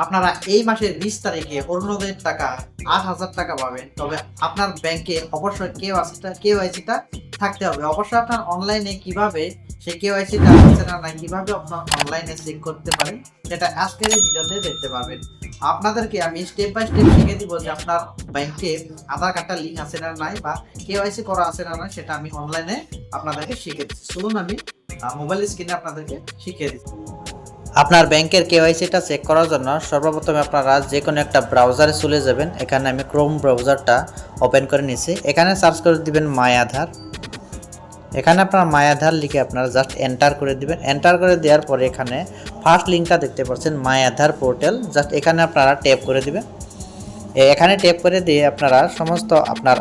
আপনারা এই মাসের 20 তারিখে অরুণোদয়ের টাকা 8,000 টাকা পাবেন। তবে আপনার ব্যাংকে অবশ্যই কেওয়াইসিটা থাকতে হবে। অবশ্যই আপনার অনলাইনে কিভাবে সেই কেওয়াইসিটা আছে না নাই কিভাবে আপনার অনলাইনে চেক করতে পারেন সেটা আজকের এই ভিডিওতে দেখতে পারবেন। আপনাদেরকে আমি স্টেপ বাই স্টেপ শিখিয়ে দিব যে আপনার ব্যাংকে আধার কার্ডটা লিঙ্ক আছে না নাই বা কেওয়াইসি করা আছে না নাই সেটা আমি অনলাইনে আপনাদেরকে শিখিয়ে দিচ্ছি। চলুন আমি মোবাইল স্ক্রিনে আপনাদেরকে শিখিয়ে দিচ্ছি। আপনার ব্যাংকের কেওয়াইসিটা চেক করার জন্য সর্বপ্রথমে আপনারা যে কোনো একটা ব্রাউজারে চলে যাবেন। এখানে আমি ক্রোম ব্রাউজারটা ওপেন করে নিয়েছি। এখানে সার্চ করে দিবেন মাই আধার। এখানে আপনার মাই আধার লিখে আপনারা জাস্ট এন্টার করে দিবেন। এন্টার করে দেওয়ার পরে এখানে ফার্স্ট লিঙ্কটা দেখতে পাচ্ছেন মাই আধার পোর্টাল, জাস্ট এখানে আপনারা ট্যাপ করে দিবেন। এখানে ট্যাপ করে দিয়ে আপনারা সমস্ত আপনার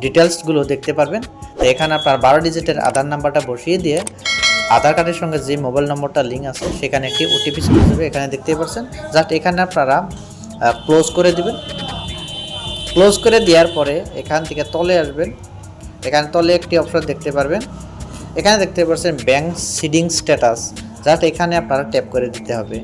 ডিটেলসগুলো দেখতে পারবেন। তো এখানে আপনার 12 ডিজিটের আধার নাম্বারটা বসিয়ে দিয়ে আধার কার্ডের সঙ্গে যে মোবাইল নম্বরটা লিঙ্ক আছে সেখানে একটি ওটিপি চলে যাবে। এখানে দেখতেই পাচ্ছেন, জাস্ট এখানে আপনারা ক্লোজ করে দিবেন। ক্লোজ করে দেওয়ার পরে এখান থেকে তলে আসবেন। এখানে তলে একটি অপশন দেখতে পারবেন। এখানে দেখতে পাচ্ছেন ব্যাংক সিডিং স্ট্যাটাস, জাস্ট এখানে আপনারা ট্যাপ করে দিতে হবে।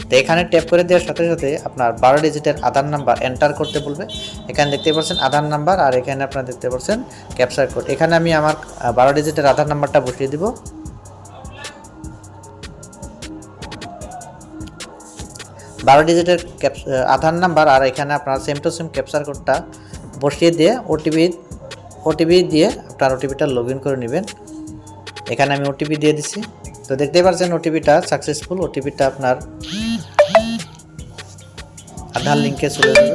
তো এখানে ট্যাপ করে দেওয়ার সাথে সাথে আপনার 12 ডিজিটের আধার নাম্বার এন্টার করতে বলবে। এখানে দেখতে পাচ্ছেন আধার নাম্বার, আর এখানে আপনারা দেখতে পাচ্ছেন ক্যাপচার কোড। এখানে আমি আমার 12 ডিজিটের আধার নাম্বারটা বসিয়ে দিব। 12 ডিজিটের আধার নাম্বার আর এখানে আপনার সেম টু সেম ক্যাপচার কোডটা বসিয়ে দিয়ে ওটিপি দিয়ে আপনার ওটিপিটা লগ ইন করে নেবেন। এখানে আমি ওটিপি দিয়ে দিচ্ছি। তো দেখতেই পাচ্ছেন ওটিপিটা সাকসেসফুল। ওটিপিটা আপনার আধার লিঙ্কে চলে যাবে।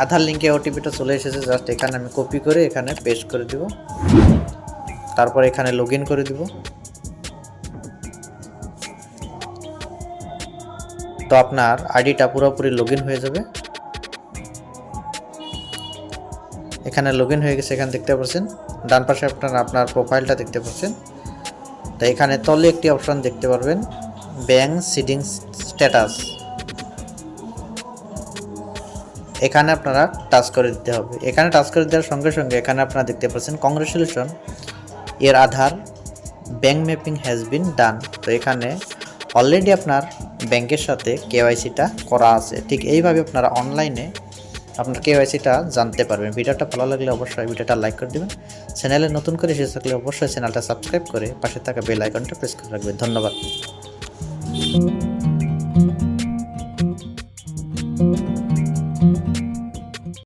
আধার লিঙ্কে ওটিপিটা চলে এসেছে, জাস্ট এখানে আমি কপি করে এখানে পেস্ট করে দিব। তারপর এখানে লগ ইন করে দিব। তো আপনার আইডিটা পুরোপুরি লগ ইন হয়ে যাবে। এখানে লগ ইন হয়ে গেছে। এখানে দেখতে পাচ্ছেন ডান পাশে আপনার প্রোফাইলটা দেখতে পাচ্ছেন। তো এখানে তলে একটি অপশন দেখতে পারবেন ব্যাংক সিডিং স্ট্যাটাস, এখানে আপনারা টাচ করে দিতে হবে। এখানে টাচ করে দেওয়ার সঙ্গে সঙ্গে এখানে আপনারা দেখতে পাচ্ছেন কংগ্রেচুলেশন, এর আধার ব্যাংক ম্যাপিং হ্যাজ বিন ডান। তো এখানে অলরেডি আপনার ব্যাংকের সাথে কেওয়াইসিটা করা আছে। ঠিক এইভাবে আপনারা অনলাইনে আপনার কেওয়াইসিটা জানতে পারবেন। ভিডিওটা ভালো লাগলে অবশ্যই ভিডিওটা লাইক করে দেবেন। চ্যানেলে নতুন করে এসে থাকলে অবশ্যই চ্যানেলটা সাবস্ক্রাইব করে পাশে থাকা বেল আইকনটা প্রেস করে রাখবেন। ধন্যবাদ।